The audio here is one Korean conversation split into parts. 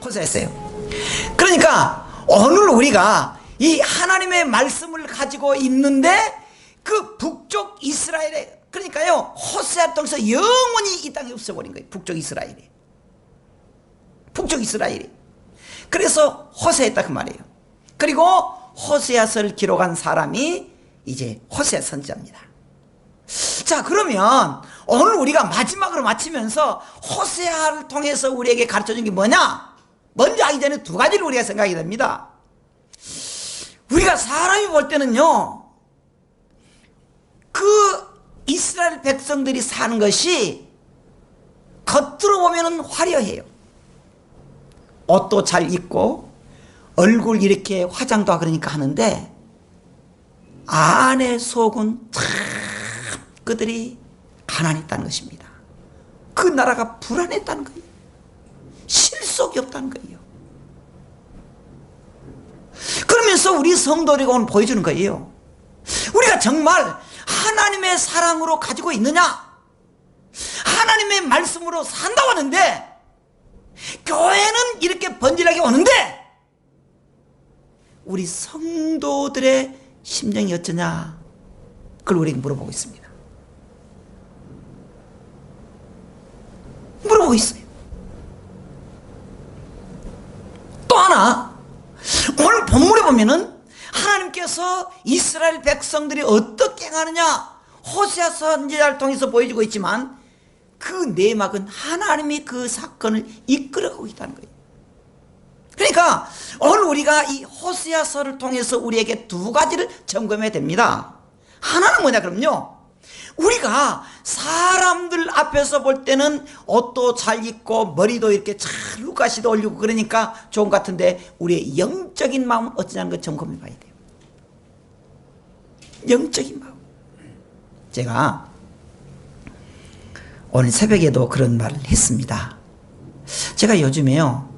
호세아였어요. 그러니까 오늘 우리가 이 하나님의 말씀을 가지고 있는데 그 북쪽 이스라엘에, 그러니까요, 호세아 통해서 영원히 이 땅에 없어버린 거예요. 북쪽 이스라엘이. 북쪽 이스라엘이. 그래서 호세아였다 그 말이에요. 그리고 호세아서를 기록한 사람이 이제 호세아 선지자입니다. 자, 그러면 오늘 우리가 마지막으로 마치면서 호세아를 통해서 우리에게 가르쳐준 게 뭐냐? 먼저 하기 전에 두 가지를 우리가 생각이 됩니다. 우리가 사람이 볼 때는요, 그 이스라엘 백성들이 사는 것이 겉으로 보면은 화려해요. 옷도 잘 입고 얼굴 이렇게 화장도 하고 그러니까 하는데 안에 속은 참 그들이 가난했다는 것입니다. 그 나라가 불안했다는 거예요. 실속이 없다는 거예요. 그러면서 우리 성도들이 오늘 보여주는 거예요. 우리가 정말 하나님의 사랑으로 가지고 있느냐? 하나님의 말씀으로 산다고 하는데 교회는 이렇게 번질하게 오는데 우리 성도들의 심정이 어쩌냐? 그걸 우리에게 물어보고 있습니다. 물어보고 있어요. 또 하나, 오늘 본문에 보면은 하나님께서 이스라엘 백성들이 어떻게 행하느냐 호세아 선지자를 통해서 보여주고 있지만 그 내막은 하나님이 그 사건을 이끌어가고 있다는 거예요. 그러니까 오늘 우리가 이 호세아서를 통해서 우리에게 두 가지를 점검해야 됩니다. 하나는 뭐냐 그럼요, 우리가 사람들 앞에서 볼 때는 옷도 잘 입고 머리도 이렇게 잘 루카시도 올리고 그러니까 좋은 것 같은데 우리의 영적인 마음은 어찌냐는 걸 점검해 봐야 돼요. 영적인 마음. 제가 오늘 새벽에도 그런 말을 했습니다. 제가 요즘에요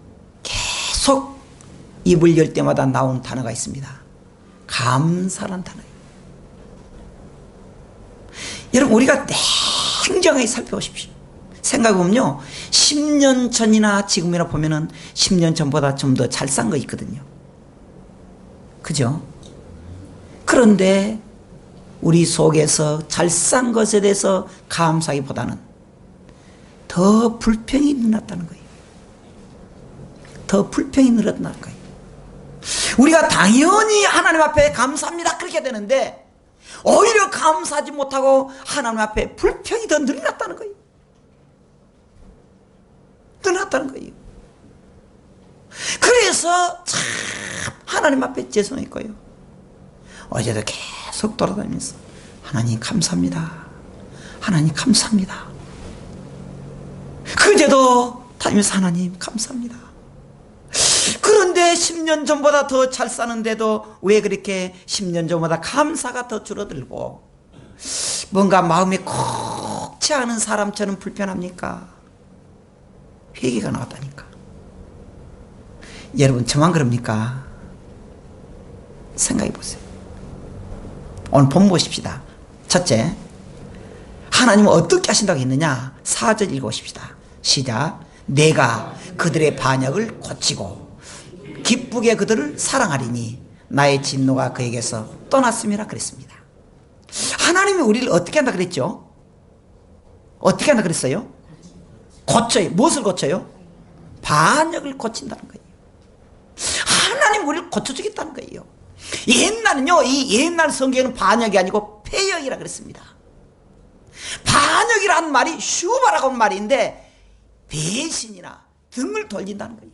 계속 입을 열 때마다 나온 단어가 있습니다. 감사란 단어예요. 여러분, 우리가 냉정하게 살펴보십시오. 생각해보면요, 10년 전이나 지금이나 보면은 10년 전보다 좀 더 잘 산 거 있거든요. 그죠? 그런데 우리 속에서 잘 산 것에 대해서 감사하기보다는 더 불평이 늘어났다는 거예요. 더 불평이 늘어났다는 거예요. 우리가 당연히 하나님 앞에 감사합니다 그렇게 되는데 오히려 감사하지 못하고 하나님 앞에 불평이 더 늘어났다는 거예요. 늘어났다는 거예요. 그래서 참 하나님 앞에 죄송했고요. 어제도 계속 돌아다니면서 하나님 감사합니다. 하나님 감사합니다. 그제도 다니면서 하나님 감사합니다. 그런데 10년 전보다 더 잘 사는데도 왜 그렇게 10년 전보다 감사가 더 줄어들고 뭔가 마음에 콕 채하는 사람처럼 불편합니까? 회개가 나왔다니까. 여러분 저만 그럽니까? 생각해 보세요. 오늘 본문 보십시다. 첫째, 하나님은 어떻게 하신다고 했느냐? 4절 읽어보십시다. 시작. 내가 그들의 반역을 고치고 기쁘게 그들을 사랑하리니 나의 진노가 그에게서 떠났음이라 그랬습니다. 하나님이 우리를 어떻게 한다 그랬죠? 어떻게 한다 그랬어요? 고쳐요. 무엇을 고쳐요? 반역을 고친다는 거예요. 하나님 우리를 고쳐주겠다는 거예요. 옛날은요, 이 옛날 성경에는 반역이 아니고 패역이라 그랬습니다. 반역이라는 말이 슈바라고 하는 말인데 배신이나 등을 돌린다는 거예요.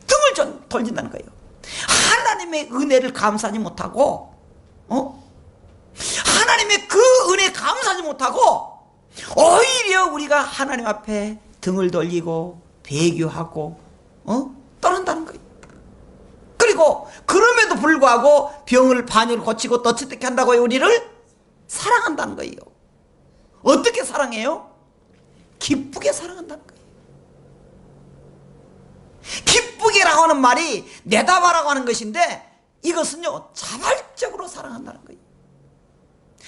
등을 돌린다는 거예요. 하나님의 은혜를 감사하지 못하고 하나님의 그 은혜 감사하지 못하고 오히려 우리가 하나님 앞에 등을 돌리고 배교하고 떠난다는 거예요. 그리고 그럼에도 불구하고 병을 반역을 고치고 또 어떻게 한다고요? 우리를 사랑한다는 거예요. 어떻게 사랑해요? 기쁘게 사랑한다는 거예요. 기쁘게라고 하는 말이 내다봐라고 하는 것인데 이것은요 자발적으로 사랑한다는 거예요.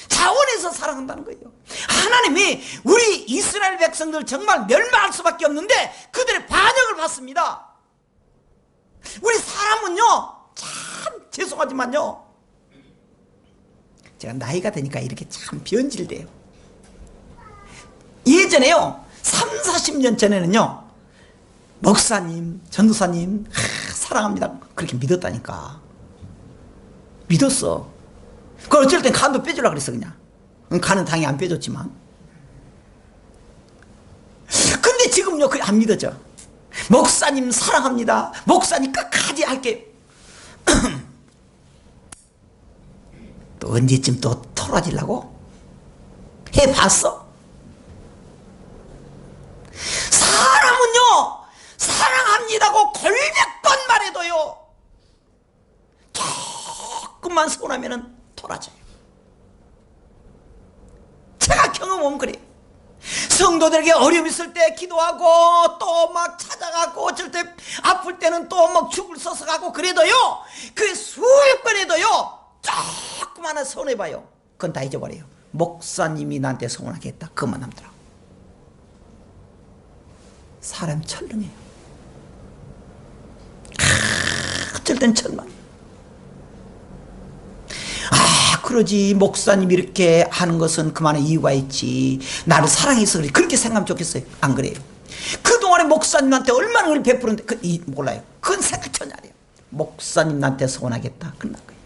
자원해서 사랑한다는 거예요. 하나님이 우리 이스라엘 백성들 정말 멸망할 수밖에 없는데 그들의 반역을 받습니다. 우리 사람은요 참 죄송하지만요 제가 나이가 드니까 이렇게 참 변질돼요. 예전에요 30-40년 전에는요 목사님 전도사님 사랑합니다 그렇게 믿었다니까. 믿었어. 그 어쩔 땐 간도 빼주려고 그랬어. 그냥 간은 당연히 안 빼줬지만. 근데 지금요 그게 안 믿어져. 목사님 사랑합니다 목사님 끝까지 할게요. 또 언제쯤 또 털어지려고? 해봤어? 사람은요 사랑합니다고 걸몇번 말해도요 조금만 서운하면은 돌아져요. 제가 경험하면 그래요. 성도들에게 어려움 있을 때 기도하고 또 막 찾아가고 어쩔 때 아플 때는 또 막 죽을 서서 가고 그래도요 그 수백 번 해도요 조금 하나 서운해봐요. 그건 다 잊어버려요. 목사님이 나한테 서운하게 했다 그것만 남더라고. 사람 철렁해요. 어쩔 땐 천만. 그러지 목사님이 이렇게 하는 것은 그만한 이유가 있지 나를 사랑해서 그래 그렇게 생각하면 좋겠어요. 안 그래요. 그동안에 목사님한테 얼마나 을 베푸는데 몰라요. 그건 생각 전혀 안 해요. 목사님 나한테 서운하겠다 끝난 거예요.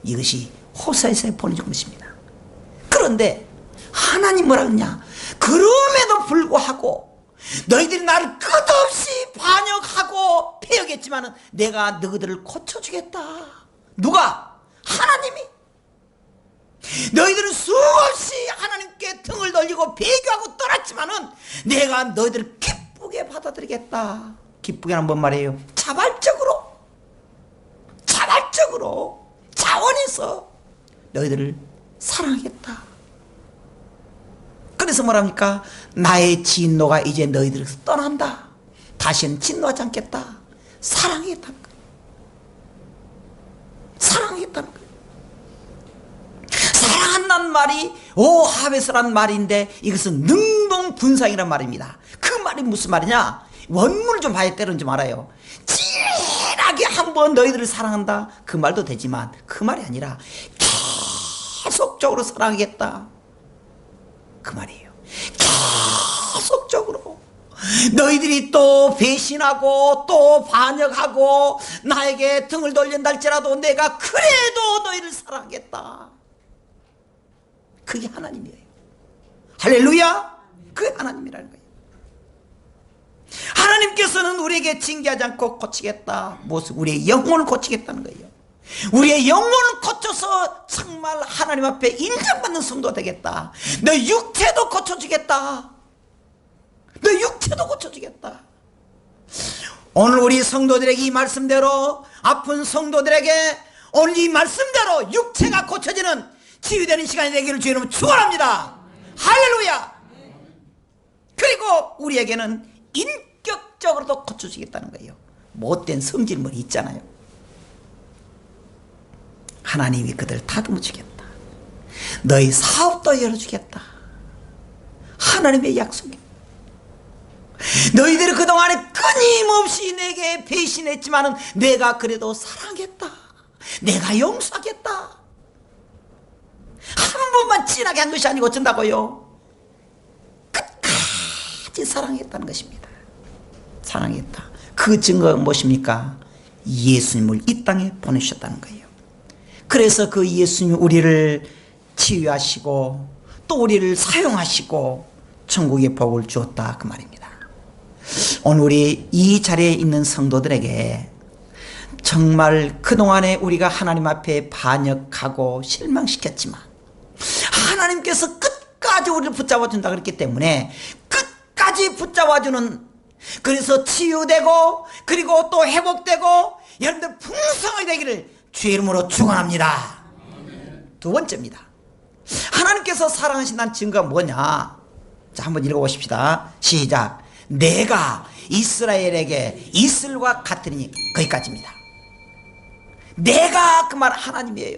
이것이 호세아서에 보내준 것입니다. 그런데 하나님 뭐라 그러냐. 그럼에도 불구하고 너희들이 나를 끝없이 반역하고 패역했지만 내가 너희들을 고쳐주겠다. 누가? 하나님이. 너희들은 수없이 하나님께 등을 돌리고 배교하고 떠났지만은 내가 너희들을 기쁘게 받아들이겠다. 기쁘게는 뭔 말이에요? 자발적으로 자원해서 너희들을 사랑하겠다. 그래서 뭐랍니까? 나의 진노가 이제 너희들에서 떠난다. 다시는 진노하지 않겠다. 사랑하겠다는 거예요. 사랑하겠다는 거예요. 사랑한다는 말이 오하베스라는 말인데 이것은 능동분상이란 말입니다. 그 말이 무슨 말이냐? 원문을 좀 봐야 때는 좀 알아요. 진하게 한번 너희들을 사랑한다 그 말도 되지만 그 말이 아니라 계속적으로 사랑하겠다 그 말이에요. 계속적으로 너희들이 또 배신하고 또 반역하고 나에게 등을 돌린다 할지라도 내가 그래도 너희를 사랑하겠다. 그게 하나님이에요. 할렐루야. 그게 하나님이라는 거예요. 하나님께서는 우리에게 징계하지 않고 고치겠다. 무엇을? 우리의 영혼을 고치겠다는 거예요. 우리의 영혼을 고쳐서 정말 하나님 앞에 인정받는 성도가 되겠다. 너 육체도 고쳐주겠다. 너 육체도 고쳐주겠다. 오늘 우리 성도들에게 이 말씀대로 아픈 성도들에게 오늘 이 말씀대로 육체가 고쳐지는 치유되는 시간이 되기를 주의 이름으로 축원합니다. 할렐루야. 그리고 우리에게는 인격적으로도 고쳐주겠다는 거예요. 못된 성질머리 있잖아요. 하나님이 그들 다듬어 주겠다. 너희 사업도 열어주겠다. 하나님의 약속이에요. 너희들이 그동안에 끊임없이 내게 배신했지만 내가 그래도 사랑하겠다. 내가 용서하겠다. 한 번만 진하게 한 것이 아니고 어쩐다고요? 끝까지 사랑했다는 것입니다. 사랑했다. 그 증거가 무엇입니까? 예수님을 이 땅에 보내주셨다는 거예요. 그래서 그 예수님이 우리를 치유하시고 또 우리를 사용하시고 천국의 복을 주었다 그 말입니다. 오늘 우리 이 자리에 있는 성도들에게 정말 그동안에 우리가 하나님 앞에 반역하고 실망시켰지만 하나님께서 끝까지 우리를 붙잡아 준다 그랬기 때문에 끝까지 붙잡아 주는, 그래서 치유되고 그리고 또 회복되고 여러분들 풍성하게 되기를 주의 이름으로 축원합니다. 두 번째입니다. 하나님께서 사랑하신다는 증거가 뭐냐? 자, 한번 읽어보십시다. 시작. 내가 이스라엘에게 이슬과 같으니, 거기까지입니다. 내가 그 말 하나님이에요.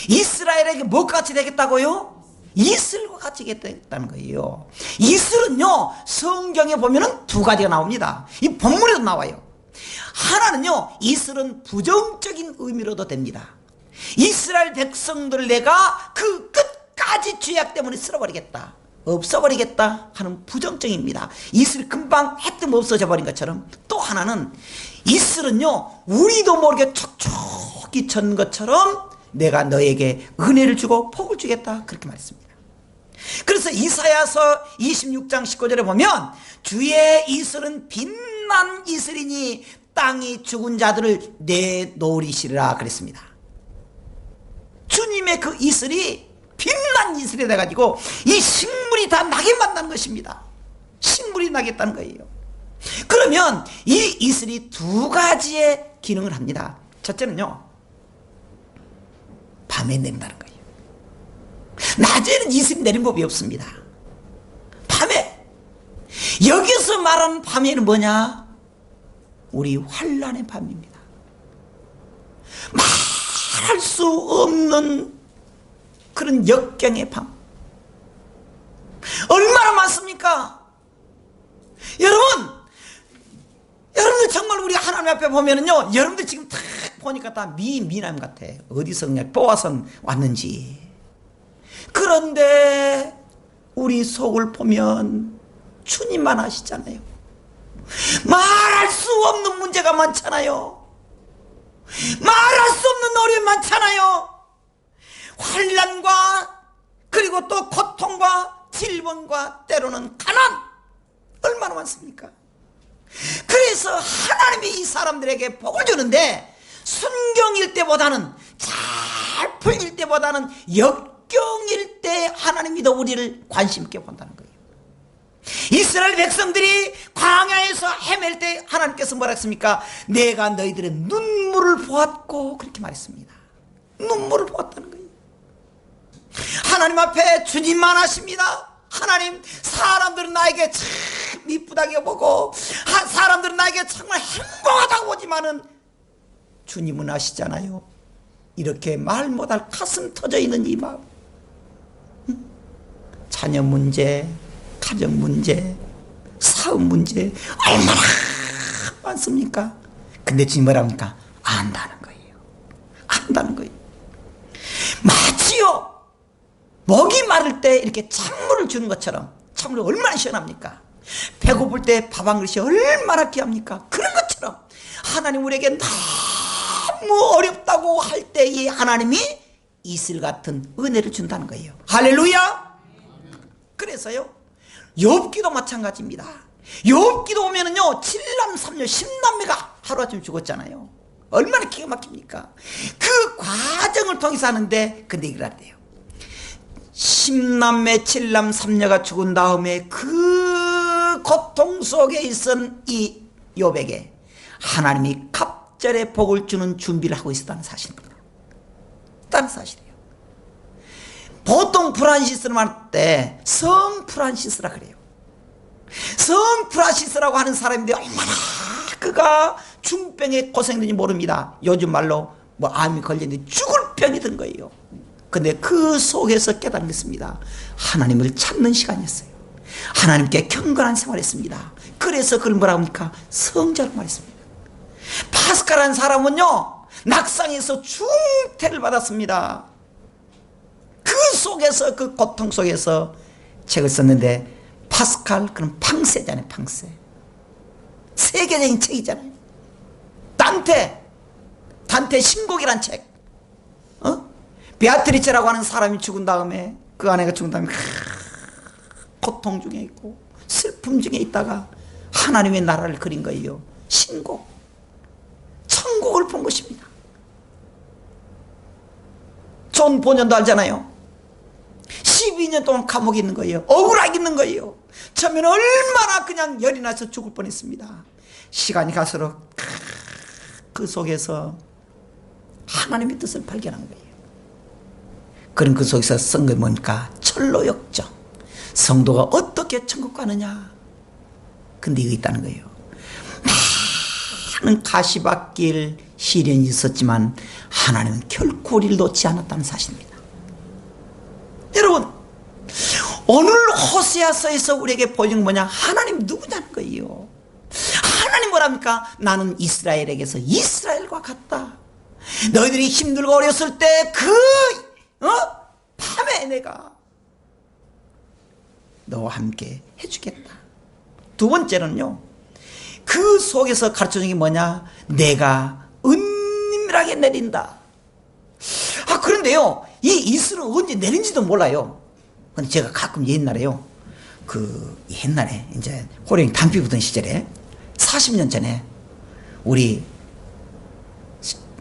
이스라엘에게 뭐가 같이 되겠다고요? 이슬과 같이 되겠다는 거예요. 이슬은요, 성경에 보면은 두 가지가 나옵니다. 이 본문에도 나와요. 하나는요, 이슬은 부정적인 의미로도 됩니다. 이스라엘 백성들을 내가 그 끝까지 죄악 때문에 쓸어버리겠다, 없어버리겠다 하는 부정적입니다. 이슬이 금방 해뜸 없어져 버린 것처럼, 또 하나는 이슬은요, 우리도 모르게 촉촉이 전 것처럼 내가 너에게 은혜를 주고 복을 주겠다, 그렇게 말했습니다. 그래서 이사야서 26장 19절에 보면 주의 이슬은 빛난 이슬이니 땅이 죽은 자들을 내놓으리시리라 그랬습니다. 주님의 그 이슬이 빛난 이슬이 돼가지고 이 식물이 다 나게 만드는 것입니다. 식물이 나겠다는 거예요. 그러면 이 이슬이 두 가지의 기능을 합니다. 첫째는요, 밤에 내린다는 거예요. 낮에는 이슬이 내린 법이 없습니다. 밤에, 여기서 말하는 밤에는 뭐냐? 우리 환난의 밤입니다. 말할 수 없는 그런 역경의 밤. 얼마나 많습니까? 여러분들 정말 우리 하나님 앞에 보면은요, 여러분들 지금 딱 보니까 다 미남 같아. 어디서 그냥 뽑아서 왔는지. 그런데 우리 속을 보면 주님만 아시잖아요. 말할 수 없는 문제가 많잖아요. 말할 수 없는 어려움이 많잖아요. 환난과 그리고 또 고통과 질병과 때로는 가난, 얼마나 많습니까? 그래서 하나님이 이 사람들에게 복을 주는데, 순경일 때보다는, 잘 풀릴 때보다는 역경일 때 하나님이 더 우리를 관심 있게 본다는 거예요. 이스라엘 백성들이 광야에서 헤맬 때 하나님께서 뭐라 했습니까? 내가 너희들의 눈물을 보았고, 그렇게 말했습니다. 눈물을 보았다는 거예요. 하나님 앞에 주님만 하십니다. 하나님, 사람들은 나에게 참 이쁘다고 보고, 사람들은 나에게 정말 행복하다고 보지만은 주님은 아시잖아요. 이렇게 말 못할 가슴 터져 있는 이 마음, 자녀 문제, 가정 문제, 사업 문제 얼마나 많습니까? 근데 주님 뭐라 합니까? 안다는 거예요. 안다는 거예요. 마치요, 목이 마를 때 이렇게 찬물을 주는 것처럼, 찬물이 얼마나 시원합니까? 배고플 때 밥 한 그릇이 얼마나 귀합니까? 그런 것처럼 하나님 우리에게 너무 어렵다고 할 때에 하나님이 이슬 같은 은혜를 준다는 거예요. 할렐루야. 그래서요, 욥기도 마찬가지입니다. 욥기도 보면은요, 7남 3녀 10남매가 하루아침에 죽었잖아요. 얼마나 기가 막힙니까? 그 과정을 통해서 하는데, 근데 이걸 하래요. 10남매 7남 3녀가 죽은 다음에 그 고통 속에 있은 이 욥에게 하나님이 갑절의 복을 주는 준비를 하고 있었다는 사실입니다. 다른 사실이에요. 보통 프란시스를 말할 때 성 프란시스라 그래요. 성 프란시스라고 하는 사람인데 얼마나 그가 중병에 고생했는지 모릅니다. 요즘 말로 뭐 암이 걸렸는데 죽을 병이 든 거예요. 근데 그 속에서 깨달았습니다. 하나님을 찾는 시간이었어요. 하나님께 경건한 생활했습니다. 그래서 그걸 뭐라고 합니까? 성자로 말했습니다. 파스칼이라는 사람은요, 낙상에서 중태를 받았습니다. 그 속에서, 그 고통 속에서 책을 썼는데, 파스칼, 그럼 팡세잖아요. 팡세. 세계적인 책이잖아요. 단테 신곡이란 책. 베아트리체라고 하는 사람이 죽은 다음에, 그 아내가 죽은 다음에 고통 중에 있고 슬픔 중에 있다가 하나님의 나라를 그린 거예요. 신곡, 천국을 본 것입니다. 존 보년도 알잖아요. 12년 동안 감옥에 있는 거예요. 억울하게 있는 거예요. 처음에는 얼마나 그냥 열이 나서 죽을 뻔했습니다. 시간이 갈수록 그 속에서 하나님의 뜻을 발견한 거예요. 그럼 그 속에서 쓴 게 뭡니까? 철로역정. 성도가 어떻게 천국 가느냐. 근데 이거 있다는 거예요. 많은 가시밭길 시련이 있었지만 하나님은 결코 우리를 놓지 않았다는 사실입니다. 여러분, 오늘 호세아서에서 우리에게 보여준 뭐냐? 하나님 누구냐는 거예요. 하나님 뭐랍니까? 나는 이스라엘에게서 이스라엘과 같다. 너희들이 힘들고 어렸을 때 밤에 내가 너와 함께 해주겠다. 두 번째는요, 그 속에서 가르쳐준 게 뭐냐? 내가 은밀하게 내린다. 그런데요, 이 이슬은 언제 내린지도 몰라요. 근데 제가 가끔 옛날에요, 옛날에 이제 호령이 담비 부던 시절에 40년 전에 우리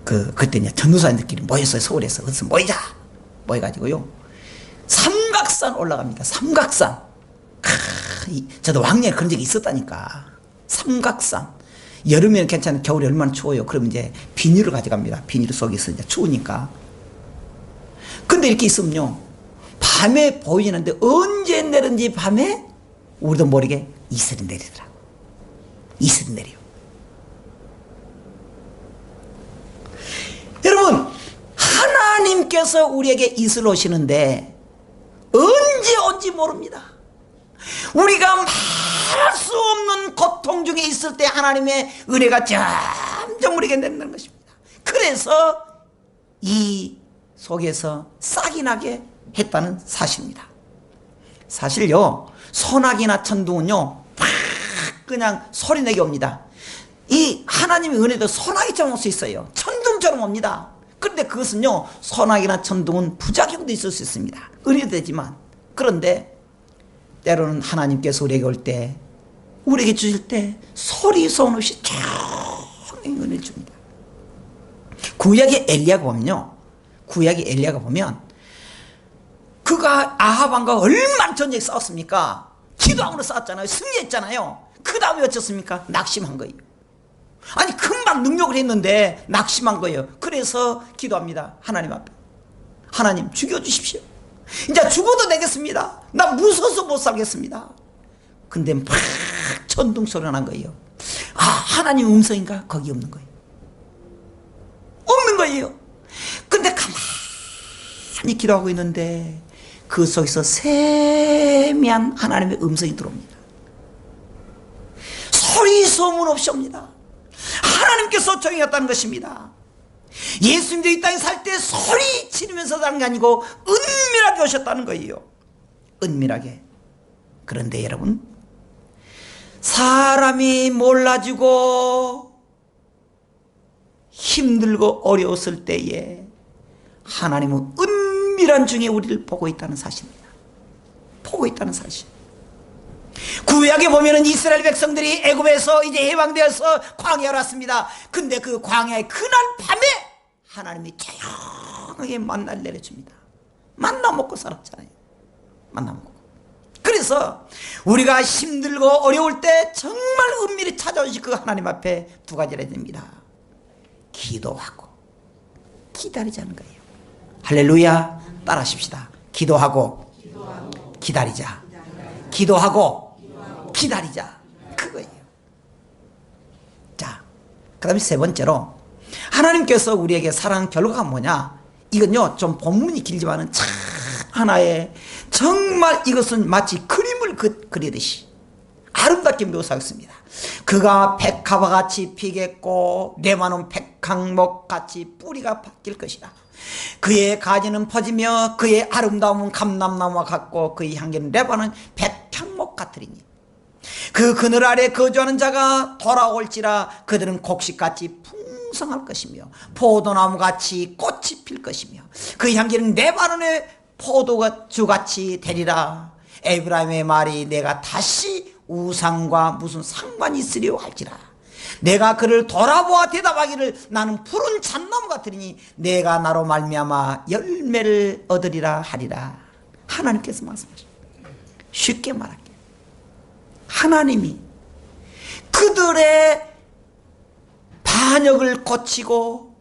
그때 이제 전도사님들끼리 모였어요. 서울에서. 그래서 모여가지고요, 삼각산 올라갑니다. 삼각산. 저도 왕년에 그런 적이 있었다니까. 삼각산. 여름에는 괜찮은데 겨울에 얼마나 추워요. 그럼 이제 비닐을 가져갑니다. 비닐 속에서 이제 추우니까. 근데 이렇게 있으면요, 밤에 보이는데 언제 내렸는지 밤에 우리도 모르게 이슬이 내리더라고. 이슬이 내려. 여러분, 하나님께서 우리에게 이슬 오시는데 언제 온지 모릅니다. 우리가 말할 수 없는 고통 중에 있을 때 하나님의 은혜가 점점 우리에게 내린다는 것입니다. 그래서 이 속에서 싹이 나게 했다는 사실입니다. 사실요, 소나기나 천둥은요 그냥 소리내게 옵니다. 이 하나님의 은혜도 소나기처럼 올 수 있어요. 천둥처럼 옵니다. 그런데 그것은요, 소나기나 천둥은 부작용도 있을 수 있습니다. 은혜도 되지만. 그런데 때로는 하나님께서 우리에게 올 때, 우리에게 주실 때 소리 소문 없이 조용히 은혜를 줍니다. 구약의 엘리야가 보면 그가 아합왕과 얼마나 전쟁에 싸웠습니까? 기도함으로 싸웠잖아요. 승리했잖아요. 그 다음에 어쩌습니까? 낙심한 거예요. 아니, 금방 능력을 했는데 낙심한 거예요. 그래서 기도합니다. 하나님 앞에. 하나님, 죽여주십시오. 이제 죽어도 되겠습니다. 나 무서워서 못 살겠습니다. 근데 막 천둥 소리가 난 거예요. 하나님 음성인가? 거기 없는 거예요. 없는 거예요. 근데 가만히 기도하고 있는데 그 속에서 세미한 하나님의 음성이 들어옵니다. 소리 소문 없이 옵니다. 하나님께서 조용했다는 것입니다. 예수님도 이 땅에 살 때 소리 지르면서 사는 게 아니고 은밀하게 오셨다는 거예요. 은밀하게. 그런데 여러분, 사람이 몰라주고 힘들고 어려웠을 때에 하나님은 은밀한 중에 우리를 보고 있다는 사실입니다. 보고 있다는 사실. 구약에 보면은 이스라엘 백성들이 애굽에서 이제 해방되어서 광야로 왔습니다. 근데 그 광야의 그날 밤에 하나님이 조용하게 만나를 내려줍니다. 만나 먹고 살았잖아요. 만나 먹고. 그래서 우리가 힘들고 어려울 때 정말 은밀히 찾아오신 그 하나님 앞에 두 가지를 해야 됩니다. 기도하고 기다리자는 거예요. 할렐루야. 따라하십시다. 기도하고 기다리자. 기도하고 기다리자. 그거예요. 자, 그 다음에 세 번째로, 하나님께서 우리에게 사랑한 결과가 뭐냐? 이건요, 좀 본문이 길지만은 참 하나의, 정말 이것은 마치 그림을 그리듯이 아름답게 묘사했습니다. 그가 백합과 같이 피겠고 레바논 백향목 같이 뿌리가 바뀔 것이라. 그의 가지는 퍼지며 그의 아름다움은 감람나무와 같고 그의 향기는 레바논 백향목 같으리니. 그 그늘 아래 거주하는 자가 돌아올지라. 그들은 곡식같이 풍성할 것이며 포도나무같이 꽃이 필 것이며 그 향기는 레바논의 포도주같이 되리라. 에브라임의 말이 내가 다시 우상과 무슨 상관이 있으려 할지라. 내가 그를 돌아보아 대답하기를 나는 푸른 잣나무 같으리니 내가 나로 말미암아 열매를 얻으리라 하리라. 하나님께서 말씀하십니다. 쉽게 말할게요. 하나님이 그들의 반역을 고치고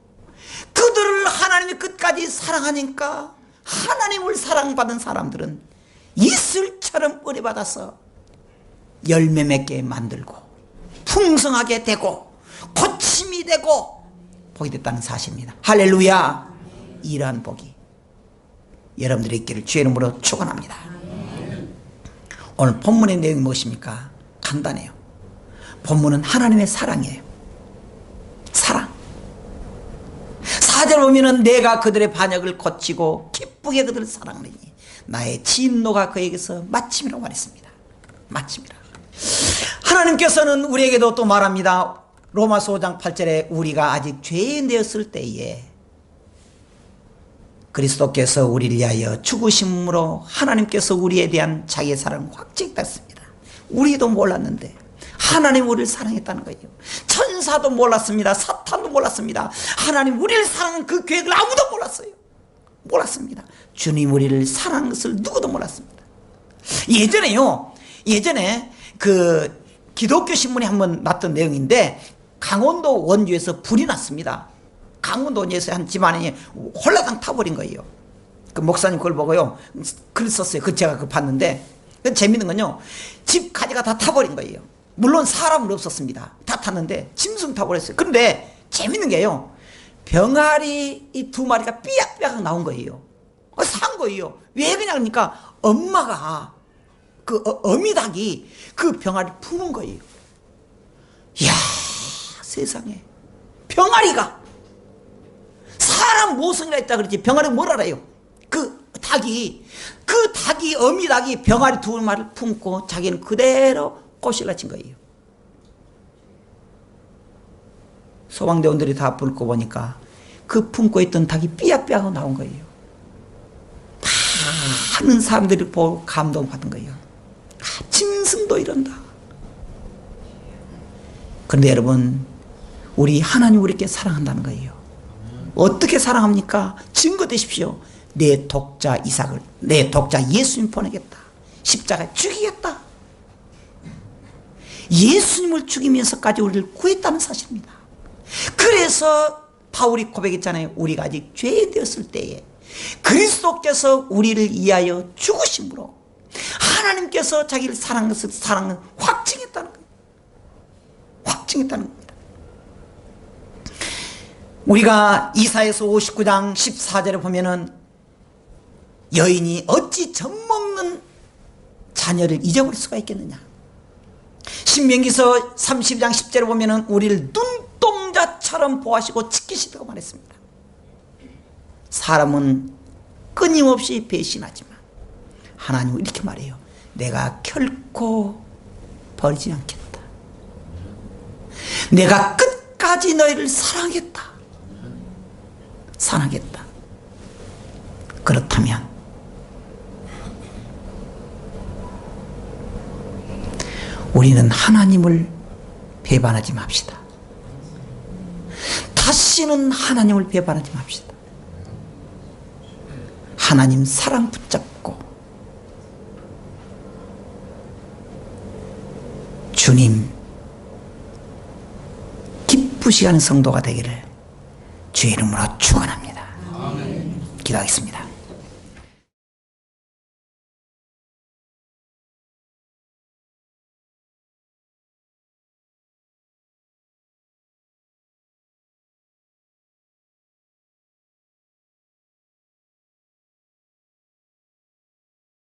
그들을 하나님이 끝까지 사랑하니까 하나님을 사랑받은 사람들은 이슬처럼 은혜받아서 열매 맺게 만들고 풍성하게 되고 고침이 되고 복이 됐다는 사실입니다. 할렐루야. 이러한 복이 여러분들의 있기를 주의 이름으로 축원합니다. 오늘 본문의 내용이 무엇입니까? 간단해요. 본문은 하나님의 사랑이에요. 사랑. 4절 보면은 내가 그들의 반역을 고치고 기쁘게 그들을 사랑하니 나의 진노가 그에게서 마침이라고 말했습니다. 마침이라. 하나님께서는 우리에게도 또 말합니다. 로마서 5장 8절에 우리가 아직 죄인 되었을 때에 그리스도께서 우리를 위하여 죽으심으로 하나님께서 우리에 대한 자기의 사랑을 확증했습니다. 우리도 몰랐는데 하나님 우리를 사랑했다는 거예요. 천사도 몰랐습니다. 사탄도 몰랐습니다. 하나님 우리를 사랑하는 그 계획을 아무도 몰랐어요. 몰랐습니다. 주님 우리를 사랑하는 것을 누구도 몰랐습니다. 예전에 그 기독교 신문에 한번 났던 내용인데 강원도 원주에서 불이 났습니다. 강원도 원주에서 한 집안이 홀라당 타버린 거예요. 그 목사님 그걸 보고요 글 썼어요. 그 제가 봤는데 재밌는 건요 집 가지가 다 타버린 거예요. 물론 사람은 없었습니다. 다 탔는데 짐승 타버렸어요. 그런데 재밌는 게요 병아리 이 2마리가 삐약삐약 나온 거예요. 산 거예요. 왜 그러냐니까 엄마가 그 어미닭이 그 병아리를 품은 거예요. 이야 세상에 병아리가 사람 모성이라 했다 그러지 병아리가 뭘 알아요. 그 닭이 어미닭이 병아리 2마리를 품고 자기는 그대로 꼬실라 친 거예요. 소방대원들이 다 불고 보니까 그 품고 있던 닭이 삐약삐약 나온 거예요. 많은 사람들이 보고 감동받은 거예요. 짐승도 이런다. 그런데 여러분 우리 하나님 우리께 사랑한다는 거예요. 어떻게 사랑합니까? 증거 되십시오. 내 독자 이삭을 내 독자 예수님 보내겠다. 십자가에 죽이겠다. 예수님을 죽이면서까지 우리를 구했다는 사실입니다. 그래서 바울이 고백했잖아요. 우리가 아직 죄인 되었을 때에 그리스도께서 우리를 위하여 죽으심으로 하나님께서 자기를 사랑하는 것을 확증했다는 거예요. 확증했다는 겁니다. 우리가 이사야서 59장 14절에 보면은 여인이 어찌 젖먹는 자녀를 잊어버릴 수가 있겠느냐. 신명기서 32장 10절에 보면은 우리를 눈동자처럼 보호하시고 지키시다고 말했습니다. 사람은 끊임없이 배신하지만 하나님은 이렇게 말해요. 내가 결코 버리지 않겠다. 내가 끝까지 너희를 사랑하겠다. 사랑하겠다. 그렇다면 우리는 하나님을 배반하지 맙시다. 다시는 하나님을 배반하지 맙시다. 하나님 사랑 붙잡고 주님 기쁘시게 하는 성도가 되기를 주의 이름으로 축원합니다. 기도하겠습니다.